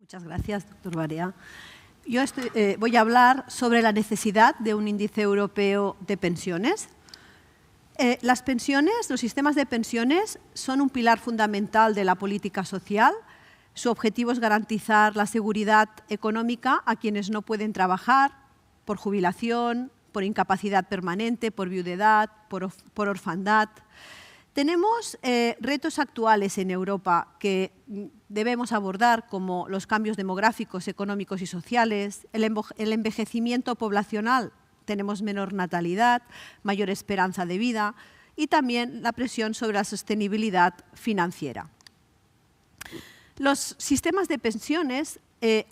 Muchas gracias, doctor Barea. Yo voy a hablar sobre la necesidad de un índice europeo de pensiones. Las pensiones, los sistemas de pensiones, son un pilar fundamental de la política social. Su objetivo es garantizar la seguridad económica a quienes no pueden trabajar por jubilación, por incapacidad permanente, por viudedad, por orfandad. Tenemos retos actuales en Europa que debemos abordar, como los cambios demográficos, económicos y sociales, el envejecimiento poblacional. Tenemos menor natalidad, mayor esperanza de vida y también la presión sobre la sostenibilidad financiera. Los sistemas de pensiones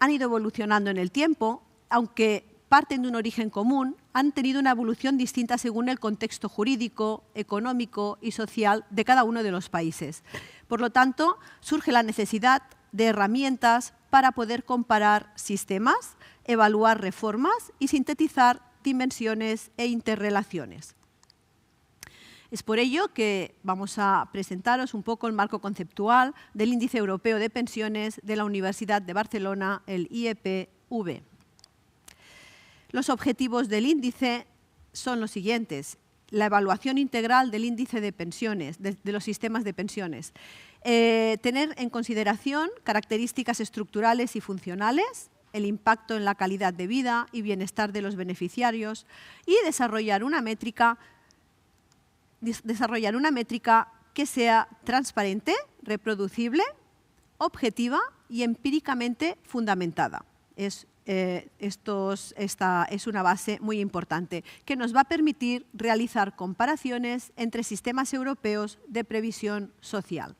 han ido evolucionando en el tiempo, aunque parten de un origen común, han tenido una evolución distinta según el contexto jurídico, económico y social de cada uno de los países. Por lo tanto, surge la necesidad de herramientas para poder comparar sistemas, evaluar reformas y sintetizar dimensiones e interrelaciones. Es por ello que vamos a presentaros un poco el marco conceptual del Índice Europeo de Pensiones de la Universidad de Barcelona, el IEPV. Los objetivos del índice son los siguientes: la evaluación integral del índice de pensiones, de los sistemas de pensiones, tener en consideración características estructurales y funcionales, el impacto en la calidad de vida y bienestar de los beneficiarios y desarrollar una métrica que sea transparente, reproducible, objetiva y empíricamente fundamentada. Esta es una base muy importante que nos va a permitir realizar comparaciones entre sistemas europeos de previsión social.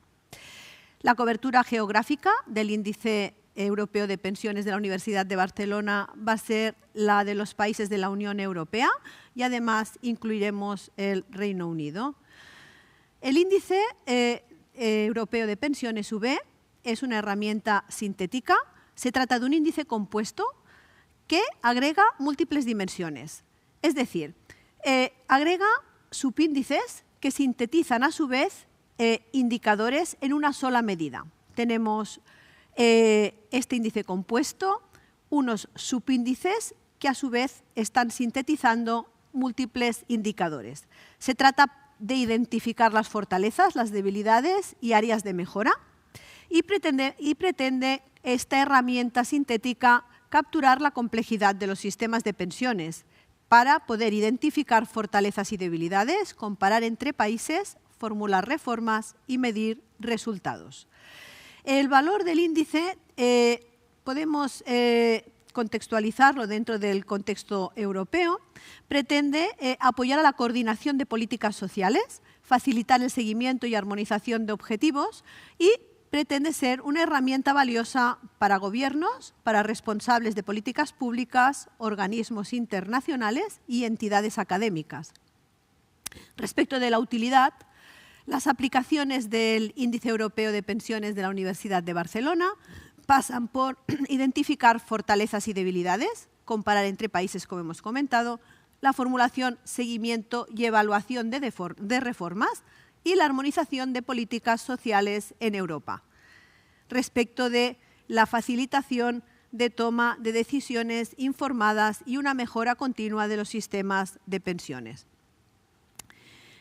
La cobertura geográfica del Índice Europeo de Pensiones de la Universidad de Barcelona va a ser la de los países de la Unión Europea y además incluiremos el Reino Unido. El Índice Europeo de Pensiones UV es una herramienta sintética. Se trata de un índice compuesto que agrega múltiples dimensiones. Es decir, agrega subíndices que sintetizan a su vez indicadores en una sola medida. Tenemos este índice compuesto, unos subíndices que a su vez están sintetizando múltiples indicadores. Se trata de identificar las fortalezas, las debilidades y áreas de mejora y pretende esta herramienta sintética capturar la complejidad de los sistemas de pensiones para poder identificar fortalezas y debilidades, comparar entre países, formular reformas y medir resultados. El valor del índice podemos contextualizarlo dentro del contexto europeo. Pretende apoyar a la coordinación de políticas sociales, facilitar el seguimiento y armonización de objetivos y pretende ser una herramienta valiosa para gobiernos, para responsables de políticas públicas, organismos internacionales y entidades académicas. Respecto de la utilidad, las aplicaciones del Índice Europeo de Pensiones de la Universidad de Barcelona pasan por identificar fortalezas y debilidades, comparar entre países, como hemos comentado, la formulación, seguimiento y evaluación de reformas y la armonización de políticas sociales en Europa. Respecto de la facilitación de toma de decisiones informadas y una mejora continua de los sistemas de pensiones.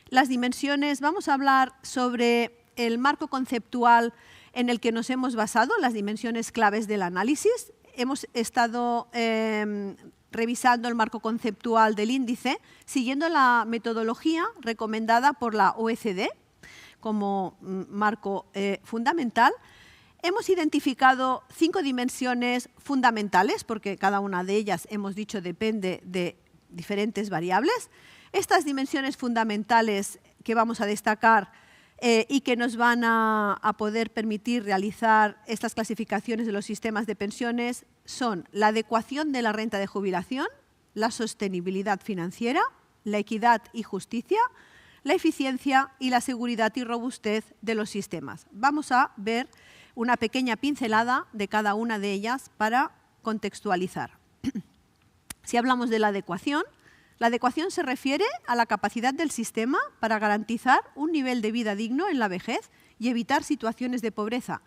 Las dimensiones, vamos a hablar sobre el marco conceptual en el que nos hemos basado, las dimensiones claves del análisis. Hemos estado revisando el marco conceptual del índice siguiendo la metodología recomendada por la OECD como marco fundamental. Hemos identificado 5 dimensiones fundamentales, porque cada una de ellas, hemos dicho, depende de diferentes variables. Estas dimensiones fundamentales que vamos a destacar y que nos van a poder permitir realizar estas clasificaciones de los sistemas de pensiones son la adecuación de la renta de jubilación, la sostenibilidad financiera, la equidad y justicia, la eficiencia y la seguridad y robustez de los sistemas. Vamos a ver una pequeña pincelada de cada una de ellas para contextualizar. Si hablamos de la adecuación se refiere a la capacidad del sistema para garantizar un nivel de vida digno en la vejez y evitar situaciones de pobreza.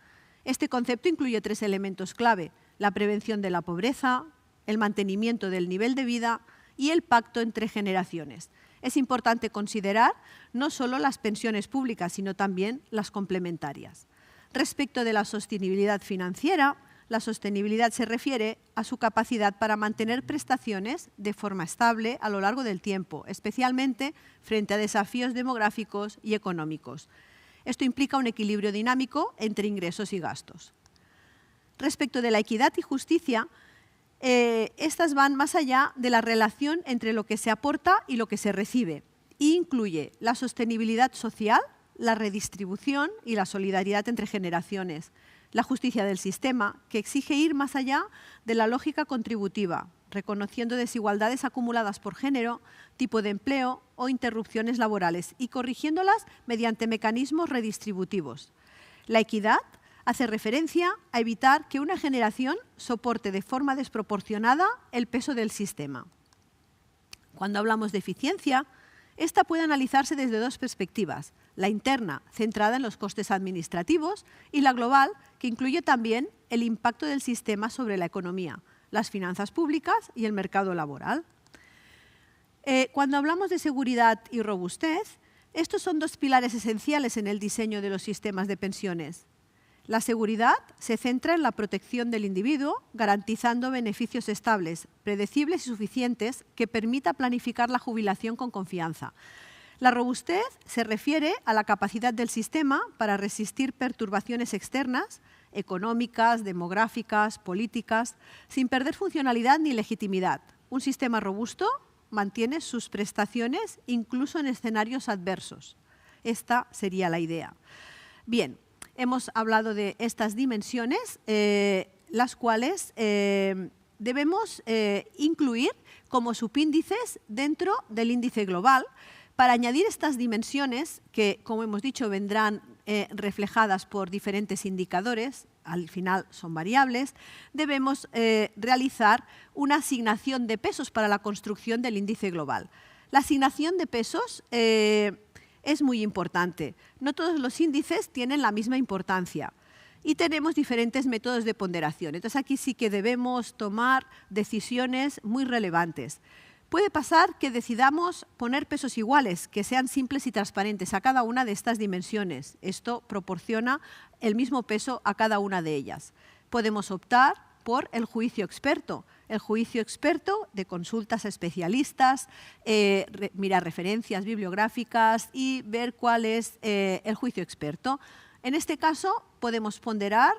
Este concepto incluye 3 elementos clave: la prevención de la pobreza, el mantenimiento del nivel de vida y el pacto entre generaciones. Es importante considerar no solo las pensiones públicas, sino también las complementarias. Respecto de la sostenibilidad financiera, la sostenibilidad se refiere a su capacidad para mantener prestaciones de forma estable a lo largo del tiempo, especialmente frente a desafíos demográficos y económicos. Esto implica un equilibrio dinámico entre ingresos y gastos. Respecto de la equidad y justicia, estas van más allá de la relación entre lo que se aporta y lo que se recibe, e incluye la sostenibilidad social, la redistribución y la solidaridad entre generaciones, la justicia del sistema, que exige ir más allá de la lógica contributiva, reconociendo desigualdades acumuladas por género, tipo de empleo o interrupciones laborales y corrigiéndolas mediante mecanismos redistributivos. La equidad hace referencia a evitar que una generación soporte de forma desproporcionada el peso del sistema. Cuando hablamos de eficiencia, esta puede analizarse desde 2 perspectivas: la interna, centrada en los costes administrativos, y la global, que incluye también el impacto del sistema sobre la economía, las finanzas públicas y el mercado laboral. Cuando hablamos de seguridad y robustez, estos son 2 pilares esenciales en el diseño de los sistemas de pensiones. La seguridad se centra en la protección del individuo, garantizando beneficios estables, predecibles y suficientes que permita planificar la jubilación con confianza. La robustez se refiere a la capacidad del sistema para resistir perturbaciones externas, económicas, demográficas, políticas, sin perder funcionalidad ni legitimidad. Un sistema robusto mantiene sus prestaciones incluso en escenarios adversos. Esta sería la idea. Bien. Hemos hablado de estas dimensiones, las cuales debemos incluir como subíndices dentro del índice global. Para añadir estas dimensiones, que, como hemos dicho, vendrán reflejadas por diferentes indicadores, al final son variables, debemos realizar una asignación de pesos para la construcción del índice global. La asignación de pesos es muy importante. No todos los índices tienen la misma importancia y tenemos diferentes métodos de ponderación. Entonces, aquí sí que debemos tomar decisiones muy relevantes. Puede pasar que decidamos poner pesos iguales, que sean simples y transparentes a cada una de estas dimensiones. Esto proporciona el mismo peso a cada una de ellas. Podemos optar por el juicio experto. El juicio experto de consultas a especialistas, mirar referencias bibliográficas y ver cuál es el juicio experto. En este caso, podemos ponderar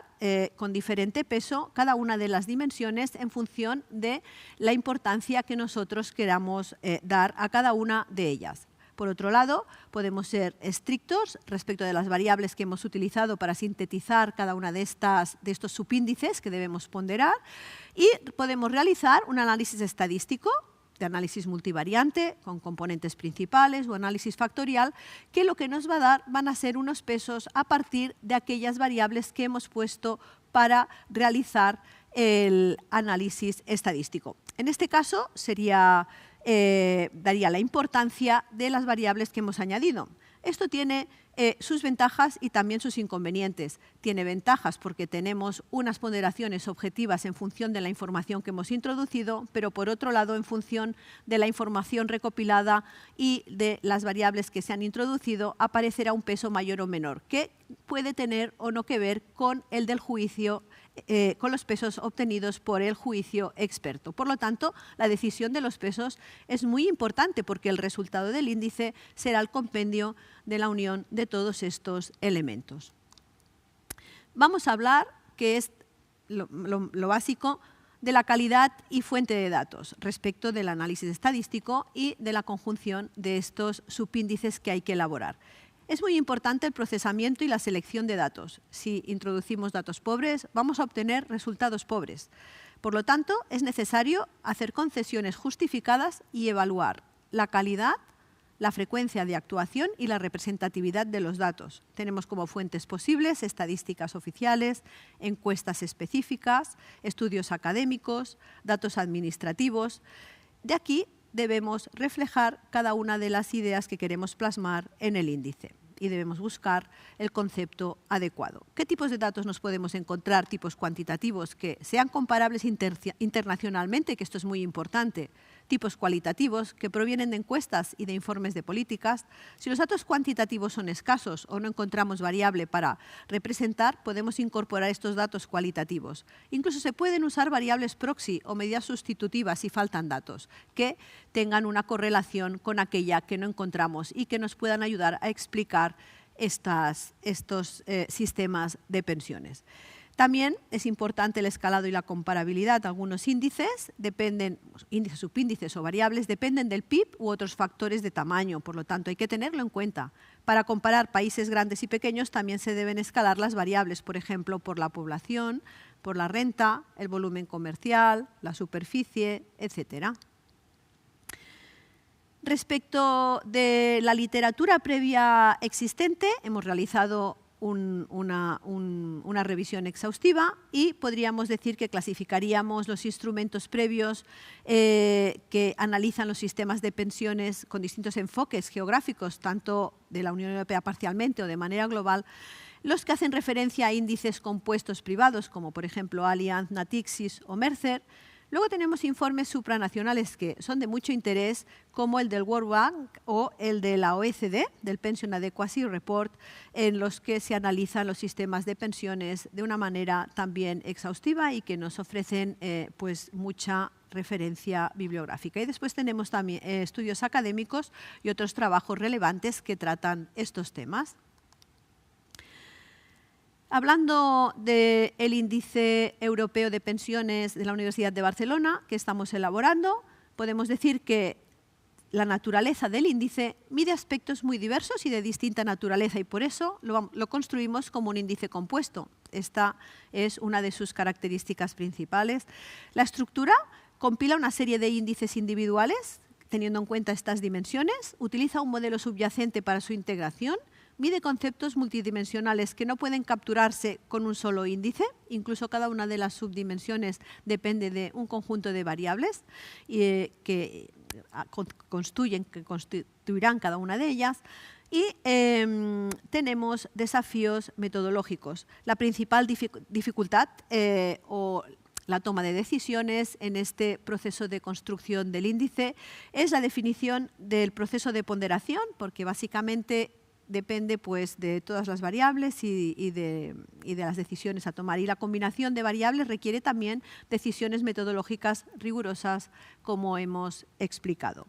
con diferente peso cada una de las dimensiones en función de la importancia que nosotros queramos dar a cada una de ellas. Por otro lado, podemos ser estrictos respecto de las variables que hemos utilizado para sintetizar cada una de estos subíndices que debemos ponderar, y podemos realizar un análisis estadístico de análisis multivariante con componentes principales o análisis factorial, que lo que nos va a dar van a ser unos pesos a partir de aquellas variables que hemos puesto para realizar el análisis estadístico. En este caso daría la importancia de las variables que hemos añadido. Esto tiene sus ventajas y también sus inconvenientes. Tiene ventajas porque tenemos unas ponderaciones objetivas en función de la información que hemos introducido, pero por otro lado, en función de la información recopilada y de las variables que se han introducido, aparecerá un peso mayor o menor, que puede tener o no que ver con el del juicio, con los pesos obtenidos por el juicio experto. Por lo tanto, la decisión de los pesos es muy importante porque el resultado del índice será el compendio de la unión de todos estos elementos. Vamos a hablar, que es lo básico, de la calidad y fuente de datos respecto del análisis estadístico y de la conjunción de estos subíndices que hay que elaborar. Es muy importante el procesamiento y la selección de datos. Si introducimos datos pobres, vamos a obtener resultados pobres. Por lo tanto, es necesario hacer concesiones justificadas y evaluar la calidad, la frecuencia de actuación y la representatividad de los datos. Tenemos como fuentes posibles estadísticas oficiales, encuestas específicas, estudios académicos, datos administrativos. De aquí debemos reflejar cada una de las ideas que queremos plasmar en el índice. y debemos buscar el concepto adecuado. ¿Qué tipos de datos nos podemos encontrar? Tipos cuantitativos que sean comparables internacionalmente, que esto es muy importante. Tipos cualitativos que provienen de encuestas y de informes de políticas. Si los datos cuantitativos son escasos o no encontramos variable para representar, podemos incorporar estos datos cualitativos. Incluso se pueden usar variables proxy o medidas sustitutivas si faltan datos, que tengan una correlación con aquella que no encontramos y que nos puedan ayudar a explicar estos sistemas de pensiones. También es importante el escalado y la comparabilidad. Algunos índices, índices, subíndices o variables, dependen del PIB u otros factores de tamaño. Por lo tanto, hay que tenerlo en cuenta. Para comparar países grandes y pequeños también se deben escalar las variables, por ejemplo, por la población, por la renta, el volumen comercial, la superficie, etcétera. Respecto de la literatura previa existente, hemos realizado una revisión exhaustiva y podríamos decir que clasificaríamos los instrumentos previos que analizan los sistemas de pensiones con distintos enfoques geográficos, tanto de la Unión Europea parcialmente o de manera global, los que hacen referencia a índices compuestos privados, como por ejemplo Allianz, Natixis o Mercer. Luego tenemos informes supranacionales que son de mucho interés, como el del World Bank o el de la OECD, del Pension Adequacy Report, en los que se analizan los sistemas de pensiones de una manera también exhaustiva y que nos ofrecen pues mucha referencia bibliográfica. Y después tenemos también estudios académicos y otros trabajos relevantes que tratan estos temas. Hablando del índice europeo de pensiones de la Universidad de Barcelona, que estamos elaborando, podemos decir que la naturaleza del índice mide aspectos muy diversos y de distinta naturaleza y por eso lo construimos como un índice compuesto. Esta es una de sus características principales. La estructura compila una serie de índices individuales, teniendo en cuenta estas dimensiones, utiliza un modelo subyacente para su integración, mide conceptos multidimensionales que no pueden capturarse con un solo índice, incluso cada una de las subdimensiones depende de un conjunto de variables que constituirán cada una de ellas. Y tenemos desafíos metodológicos. La principal dificultad o la toma de decisiones en este proceso de construcción del índice es la definición del proceso de ponderación, porque básicamente depende pues, de todas las variables y de las decisiones a tomar. Y la combinación de variables requiere también decisiones metodológicas rigurosas, como hemos explicado.